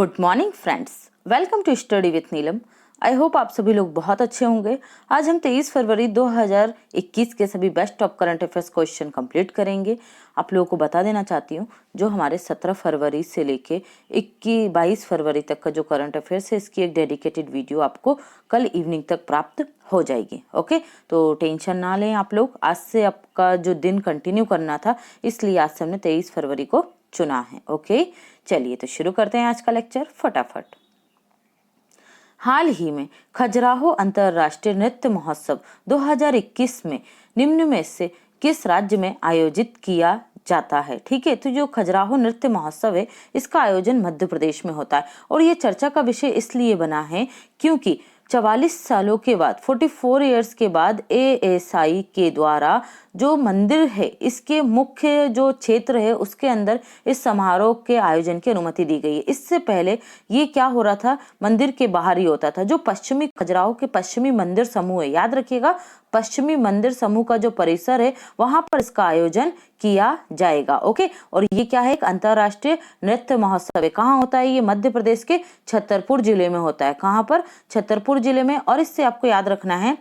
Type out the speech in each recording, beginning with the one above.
Good morning friends, welcome to study with Neelam. I hope आप सभी लोग बहुत अच्छे होंगे। आज हम 23 फरवरी 2021 के सभी best of current affairs question complete करेंगे। आप लोगों को बता देना चाहती हूँ, जो हमारे 17 फरवरी से लेके 22 फरवरी तक का जो करंट अफेयर्स है, इसकी एक डेडिकेटेड वीडियो आपको कल इवनिंग तक प्राप्त हो जाएगी। ओके, तो टेंशन ना लें आप लोग। आज से आपका जो दिन कंटिन्यू करना था, इसलिए आज से हमने 23 फरवरी को चुना है। ओके, चलिए तो शुरू करते हैं आज का लेक्चर फटाफट। हाल ही में खजुराहो अंतर्राष्ट्रीय नृत्य महोत्सव 2021 में निम्न में से किस राज्य में आयोजित किया जाता है? ठीक है, तो जो खजुराहो नृत्य महोत्सव है, इसका आयोजन मध्य प्रदेश में होता है। और ये चर्चा का विषय इसलिए बना है क्योंकि 44 सालों के बाद 44 इयर्स के बाद ASI के द्वारा जो मंदिर है, इसके मुख्य जो क्षेत्र है, उसके अंदर इस समारोह के आयोजन की अनुमति दी गई है। इससे पहले ये क्या हो रहा था, मंदिर के बाहर ही होता था। जो पश्चिमी खजुराहो के पश्चिमी मंदिर समूह है, याद रखिएगा, पश्चिमी मंदिर समूह का जो परिसर है, वहां पर इसका आयोजन किया जाएगा। ओके, और ये क्या है, एक अंतरराष्ट्रीय नृत्य महोत्सव है। कहाँ होता है ये? मध्य प्रदेश के छतरपुर जिले में होता है। कहाँ पर? छतरपुर जिले में। और इससे आपको याद रखना है,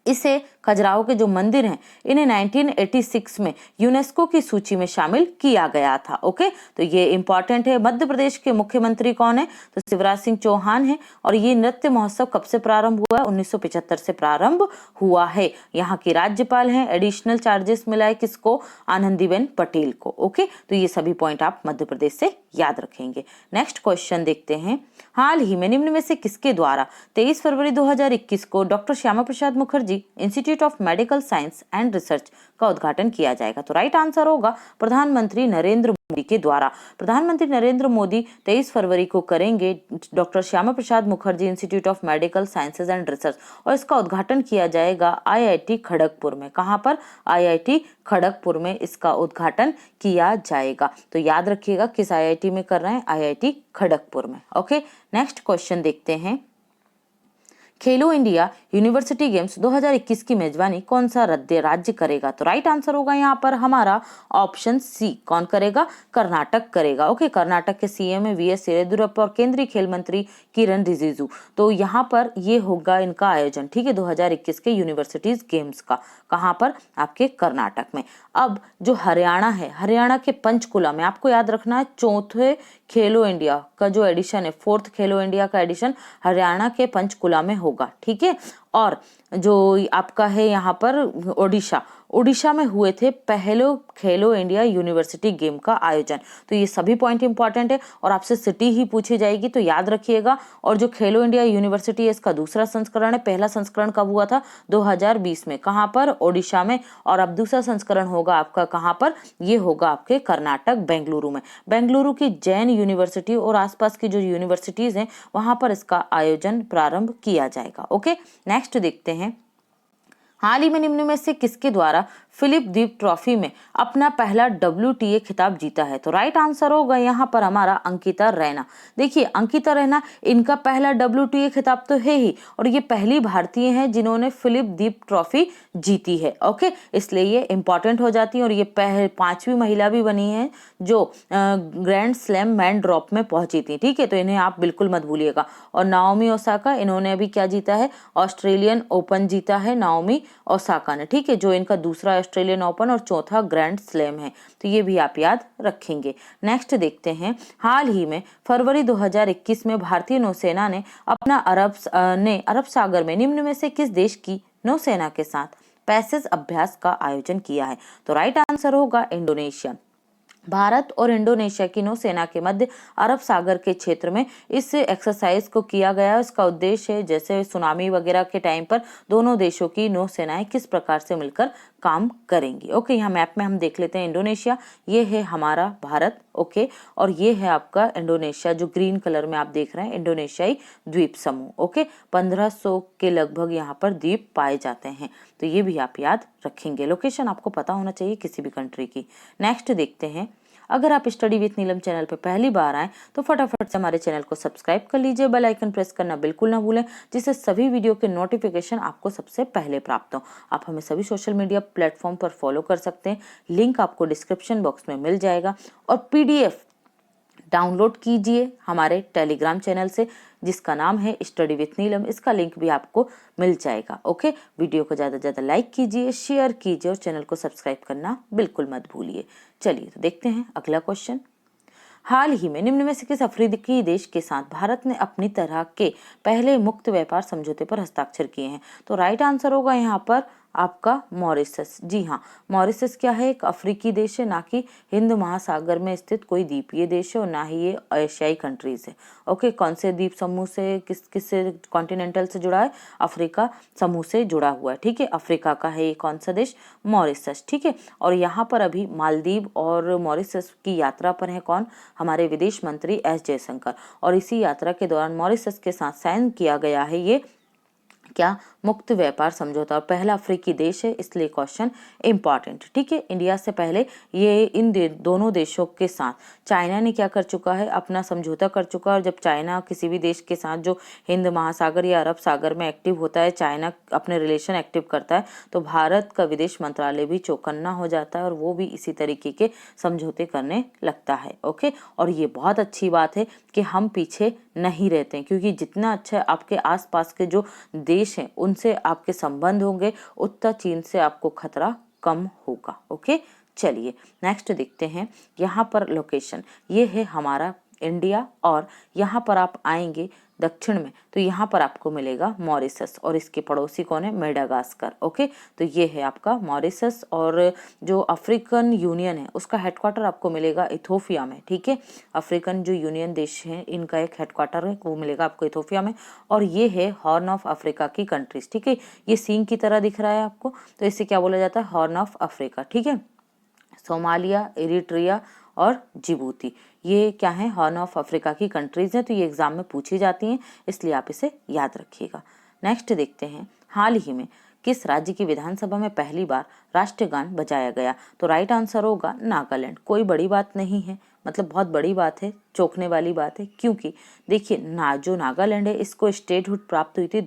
इसे खजुराहो के जो मंदिर हैं, इन्हें 1986 में यूनेस्को की सूची में शामिल किया गया था। ओके, तो ये इंपॉर्टेंट है। मध्य प्रदेश के मुख्यमंत्री कौन है? तो शिवराज सिंह चौहान है। और ये नृत्य महोत्सव कब से प्रारंभ हुआ है? 1975 से प्रारंभ हुआ है। यहाँ की राज्यपाल हैं। एडिशनल चार्जेस मिला है किसको? आनंदीबेन पटेल को। ओके, तो ये सभी पॉइंट आप मध्य प्रदेश से याद रखेंगे। नेक्स्ट क्वेश्चन देखते हैं। हाल ही में निम्न में से किसके द्वारा 23 फरवरी 2021 को doctor Shyama Prasad Mukherjee institute of medical science and research का उद्घाटन किया जाएगा? तो राइट आंसर होगा प्रधानमंत्री नरेंद्र मोदी के द्वारा। प्रधानमंत्री नरेंद्र मोदी 23 फरवरी को करेंगे doctor Shyama Prasad Mukherjee institute of medical sciences and research, और इसका उद्घाटन किया जाएगा IIT खड़गपुर में। कहाँ पर? IIT खड़गपुर में इसका उद्घाटन किया जाएगा। तो याद रखिएगा किस IIT में कर रहे हैं? IIT खड़गपुर में। ओके, नेक्स्ट क्वेश्चन देखते हैं। खेलो इंडिया यूनिवर्सिटी गेम्स 2021 की मेजबानी कौन सा राज्य करेगा? तो राइट आंसर होगा यहाँ पर हमारा ऑप्शन सी। कौन करेगा? कर्नाटक करेगा। ओके, कर्नाटक के CM है VS येदियुरप्पा और केंद्रीय खेल मंत्री किरण रिजिजू। तो यहाँ पर ये होगा इनका आयोजन, ठीक है, 2021 के यूनिवर्सिटीज गेम्स का। कहाँ पर? आपके कर्नाटक में। अब जो हरियाणा है, हरियाणा के पंचकुला में, आपको याद रखना है, चौथे खेलो इंडिया का जो एडिशन है, 4th खेलो इंडिया का एडिशन हरियाणा के पंचकुला में होगा। ठीक है, और जो आपका है यहाँ पर ओडिशा में हुए थे पहले खेलो इंडिया यूनिवर्सिटी गेम का आयोजन। तो ये सभी पॉइंट इंपॉर्टेंट है और आपसे सिटी ही पूछी जाएगी, तो याद रखिएगा। और जो खेलो इंडिया यूनिवर्सिटी है, इसका दूसरा संस्करण है। पहला संस्करण कब हुआ था? 2020 में। कहाँ पर? ओडिशा में। और अब दूसरा संस्करण होगा आपका कहाँ पर? ये होगा आपके कर्नाटक, बेंगलुरु में। बेंगलुरु की जैन यूनिवर्सिटी और आसपास की जो यूनिवर्सिटीज हैं, वहां पर इसका आयोजन प्रारंभ किया जाएगा। ओके, नेक्स्ट देखते हैं। हाल ही में निम्न में से किसके द्वारा फिलिप द्वीप ट्रॉफी में अपना पहला WTA खिताब जीता है? तो राइट आंसर होगा यहाँ पर हमारा अंकिता रैना। देखिए, अंकिता रैना, इनका पहला WTA खिताब तो है ही, और ये पहली भारतीय हैं जिन्होंने फिलिप द्वीप ट्रॉफी जीती है। ओके, इसलिए ये इंपॉर्टेंट हो जाती है। और ये 5वीं महिला भी बनी है जो ग्रैंड स्लैम मैन ड्रॉप में पहुंची थी। ठीक है, तो इन्हें आप बिल्कुल मत भूलिएगा। और नाओमी ओसाका, इन्होंने अभी क्या जीता है? ऑस्ट्रेलियन ओपन जीता है नाओमी ओसाका ने। ठीक है, जो इनका दूसरा ऑस्ट्रेलियन ओपन और चौथा ग्रैंड स्लैम है। तो ये भी आप याद रखेंगे। नेक्स्ट देखते हैं। हाल ही में फरवरी 2021 में भारतीय नौसेना ने अरब सागर में निम्न में से किस देश की नौसेना के साथ पैसेज अभ्यास का आयोजन किया है? तो राइट आंसर होगा इंडोनेशिया। भारत और इंडोनेशिया की नौसेना के मध्य अरब सागर के क्षेत्र में इस एक्सरसाइज को किया गया। इसका उद्देश्य है, जैसे सुनामी वगैरह के टाइम पर दोनों देशों की नौसेनाएं किस प्रकार से मिलकर काम करेंगी। ओके, यहाँ मैप में हम देख लेते हैं इंडोनेशिया, ये है हमारा भारत। ओके, और ये है आपका इंडोनेशिया, जो ग्रीन कलर में आप देख रहे हैं, इंडोनेशियाई द्वीप समूह। ओके, 1500 के लगभग यहाँ पर द्वीप पाए जाते हैं। तो ये भी आप याद रखेंगे। लोकेशन आपको पता होना चाहिए किसी भी कंट्री की। नेक्स्ट देखते हैं। अगर आप स्टडी विथ नीलम चैनल पर पहली बार आए तो फटाफट से हमारे चैनल को सब्सक्राइब कर लीजिए, बेल आइकन प्रेस करना बिल्कुल ना भूलें, जिससे सभी वीडियो के नोटिफिकेशन आपको सबसे पहले प्राप्त हो। आप हमें सभी सोशल मीडिया प्लेटफॉर्म पर फॉलो कर सकते हैं, लिंक आपको डिस्क्रिप्शन बॉक्स में मिल जाएगा। और PDF डाउनलोड कीजिए हमारे टेलीग्राम चैनल से, जिसका नाम है स्टडी विथ नीलम। इसका लिंक भी आपको मिल जाएगा। ओके, वीडियो को ज़्यादा से ज़्यादा लाइक कीजिए, शेयर कीजिए और चैनल को सब्सक्राइब करना बिल्कुल मत भूलिए। चलिए तो देखते हैं अगला क्वेश्चन। हाल ही में निम्न में से किस अफ्रीकी देश के साथ भारत ने अपनी तरह के पहले मुक्त व्यापार समझौते पर हस्ताक्षर किए हैं? तो राइट आंसर होगा यहाँ पर आपका मॉरिशस। जी हाँ, मॉरिशस क्या है? एक अफ्रीकी देश है, ना कि हिंद महासागर में स्थित कोई द्वीपीय देश है और ना ही ये एशियाई कंट्रीज है। ओके, कौन से द्वीप समूह से, किस से कॉन्टिनेंटल से जुड़ा है? अफ्रीका समूह से जुड़ा हुआ है। ठीक है, अफ्रीका का है ये कौन सा देश? मॉरिशस। ठीक है, और यहाँ पर अभी मालदीव और मॉरिशस की यात्रा पर है कौन? हमारे विदेश मंत्री एस जयशंकर। और इसी यात्रा के दौरान मॉरिशस के साथ साइन किया गया है ये क्या? मुक्त व्यापार समझौता, और पहला अफ्रीकी देश है, इसलिए क्वेश्चन इंपॉर्टेंट। ठीक है, इंडिया से पहले ये इन दोनों देशों के साथ चाइना ने क्या कर चुका है? अपना समझौता कर चुका है। और जब चाइना किसी भी देश के साथ जो हिंद महासागर या अरब सागर में एक्टिव होता है, चाइना अपने रिलेशन एक्टिव करता है, तो भारत का विदेश मंत्रालय भी चौकन्ना हो जाता है और वो भी इसी तरीके के समझौते करने लगता है। ओके, और ये बहुत अच्छी बात है कि हम पीछे नहीं रहते हैं, क्योंकि जितना अच्छा आपके आसपास के जो देश हैं उनसे आपके संबंध होंगे, उतना चीन से आपको खतरा कम होगा। ओके, चलिए नेक्स्ट देखते हैं। यहाँ पर लोकेशन ये है हमारा इंडिया, और यहाँ पर आप आएंगे दक्षिण में तो यहाँ पर आपको मिलेगा मॉरिशस, और इसके पड़ोसी कौन है? मेडागास्कर। ओके, तो ये है आपका मॉरिशस, और जो अफ्रीकन यूनियन है उसका हेडक्वार्टर आपको मिलेगा इथोपिया में। ठीक है, अफ्रीकन जो यूनियन देश हैं इनका एक हेडक्वार्टर है, वो मिलेगा आपको इथोपिया में। और ये है हॉर्न ऑफ अफ्रीका की कंट्रीज। ठीक है, ये सींग की तरह दिख रहा है आपको, तो इसे क्या बोला जाता है? Horn of Africa. ठीक है, सोमालिया, इरिट्रिया और जिबूती, ये क्या है? हॉर्न ऑफ अफ्रीका की कंट्रीज हैं, तो ये एग्जाम में पूछी जाती हैं, इसलिए आप इसे याद रखिएगा। नेक्स्ट देखते हैं, हाल ही में किस राज्य की विधानसभा में पहली बार राष्ट्रीय गान बजाया गया? तो राइट आंसर होगा नागालैंड। कोई बड़ी बात नहीं है, मतलब बहुत बड़ी बात है, चौंकने वाली बात है, क्योंकि देखिए जो नागालैंड है इसको स्टेटहुड प्राप्त हुई थी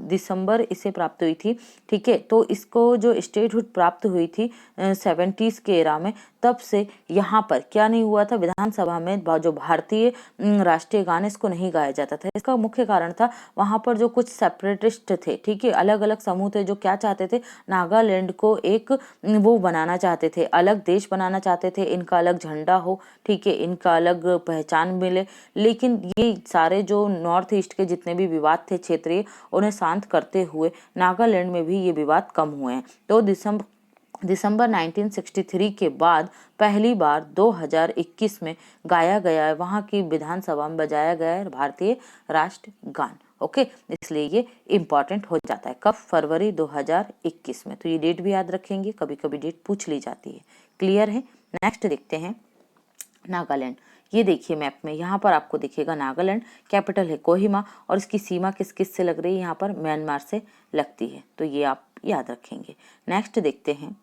दिसंबर इसे प्राप्त हुई थी। ठीक है, तो इसको जो स्टेटहुड प्राप्त हुई थी 70s के एरा में, तब से यहाँ पर क्या नहीं हुआ था? विधानसभा में जो भारतीय राष्ट्रीय गान इसको नहीं गाया जाता था। इसका मुख्य कारण था वहाँ पर जो कुछ सेपरेटिस्ट थे, ठीक है, अलग अलग समूह थे जो क्या चाहते थे? नागालैंड को एक वो बनाना चाहते थे, अलग देश बनाना चाहते थे, इनका अलग झंडा हो, ठीक है, इनका अलग पहचान मिले। लेकिन ये सारे जो नॉर्थ ईस्ट के जितने भी विवाद थे क्षेत्रीय, उन्हें शांत करते हुए नागालैंड में भी ये विवाद कम हुए हैं। तो दिसंबर 1963 के बाद पहली बार 2021 में गाया गया है, वहाँ की विधानसभा में बजाया गया है भारतीय राष्ट्रगान। ओके, इसलिए ये इम्पॉर्टेंट हो जाता है। कब? फरवरी 2021 में। तो ये डेट भी याद रखेंगे, कभी कभी डेट पूछ ली जाती है। क्लियर है? नेक्स्ट देखते हैं नागालैंड। ये देखिए मैप में, यहाँ पर आपको दिखेगा नागालैंड, कैपिटल है कोहिमा, और इसकी सीमा किस किस से लग रही है? यहाँ पर म्यांमार से लगती है, तो ये आप याद रखेंगे। नेक्स्ट देखते हैं,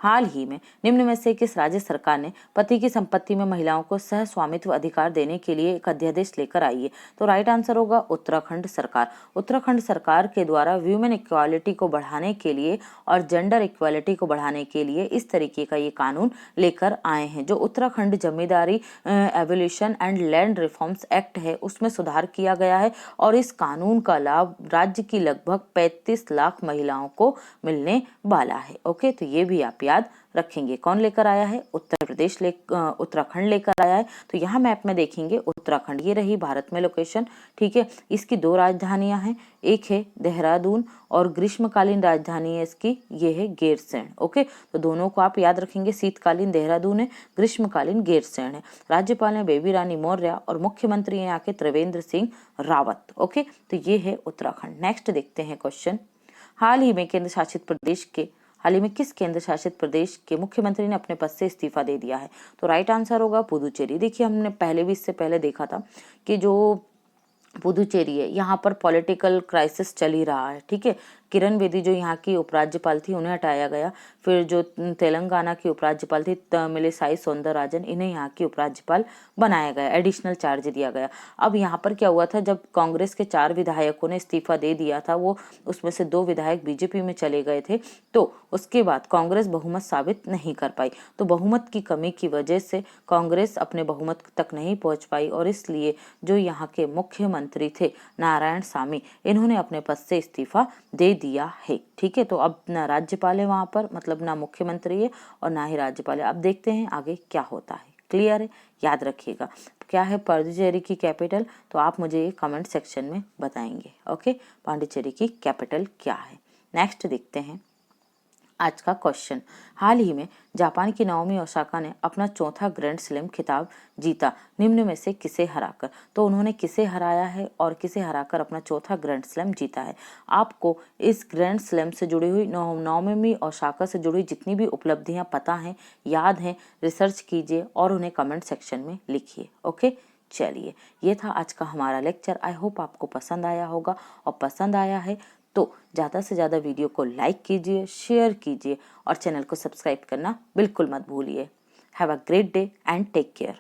हाल ही में निम्न में से किस राज्य सरकार ने पति की संपत्ति में महिलाओं को सह स्वामित्व अधिकार देने के लिए एक अध्यादेश लेकर आई है? तो राइट आंसर होगा उत्तराखंड सरकार। उत्तराखंड सरकार के द्वारा व्यूमेन इक्वालिटी को बढ़ाने के लिए और जेंडर इक्वालिटी को बढ़ाने के लिए इस तरीके का ये कानून लेकर आए हैं। जो Uttarakhand Zamindari abolition and land reforms act है उसमें सुधार किया गया है, और इस कानून का लाभ राज्य की लगभग 35 लाख महिलाओं को मिलने वाला है। ओके, तो ये भी आप याद रखेंगे। कौन लेकर आया है? उत्तराखंड लेकर आया है। तो यहाँ मैप में देखेंगे उत्तराखंड, ये रही भारत में लोकेशन। ठीक है, इसकी 2 राजधानियां हैं, एक है देहरादून और ग्रीष्मकालीन राजधानी है इसकी ये है गैरसैंण। ओके, तो दोनों को आप याद रखेंगे, शीतकालीन देहरादून है, ग्रीष्मकालीन गैरसैंण है। राज्यपाल है बेबी रानी मौर्य और मुख्यमंत्री हैं यहाँ के त्रिवेंद्र सिंह रावत। ओके, तो ये है उत्तराखंड। नेक्स्ट देखते हैं क्वेश्चन, हाल ही में किस केंद्र शासित प्रदेश के मुख्यमंत्री ने अपने पद से इस्तीफा दे दिया है? तो राइट आंसर होगा पुदुचेरी। देखिए, हमने पहले भी इससे पहले देखा था कि जो पुदुचेरी है यहाँ पर पॉलिटिकल क्राइसिस चल ही रहा है। ठीक है, किरण बेदी जो यहाँ की उपराज्यपाल थी उन्हें हटाया गया। फिर जो तेलंगाना की उपराज्यपाल थी तमिलिसाई सौंदरराजन, इन्हें यहाँ की उपराज्यपाल बनाया गया, एडिशनल चार्ज दिया गया। अब यहाँ पर क्या हुआ था, जब कांग्रेस के 4 विधायकों ने इस्तीफा दे दिया था, वो उसमें से 2 विधायक बीजेपी में चले गए थे, तो उसके बाद कांग्रेस बहुमत साबित नहीं कर पाई। तो बहुमत की कमी की वजह से कांग्रेस अपने बहुमत तक नहीं पहुंच पाई और इसलिए जो यहाँ के मुख्यमंत्री थे नारायणसामी, इन्होंने अपने पद से इस्तीफा दे दिया है। ठीक है, तो अब ना राज्यपाल है वहां पर, मतलब ना मुख्यमंत्री है और ना ही राज्यपाल है। अब देखते हैं आगे क्या होता है। क्लियर है, याद रखिएगा। क्या है पांडिचेरी की कैपिटल, तो आप मुझे कमेंट सेक्शन में बताएंगे। ओके, पांडिचेरी की कैपिटल क्या है। नेक्स्ट देखते हैं आज का क्वेश्चन। हाल ही में जापान की नाओमी ओसाका ने अपना 4था ग्रैंड स्लैम खिताब जीता, निम्न में से किसे हराकर। तो उन्होंने किसे हराया है और किसे हराकर अपना 4था ग्रैंड स्लैम जीता है। आपको इस ग्रैंड स्लैम से जुड़ी हुई नाओमी ओसाका से जुड़ी जितनी भी उपलब्धियां पता हैं, याद हैं, रिसर्च कीजिए और उन्हें कमेंट सेक्शन में लिखिए। ओके, चलिए, ये था आज का हमारा लेक्चर। आई होप आपको पसंद आया होगा, और पसंद आया है तो ज़्यादा से ज़्यादा वीडियो को लाइक कीजिए, शेयर कीजिए और चैनल को सब्सक्राइब करना बिल्कुल मत भूलिए। Have a great day and take care.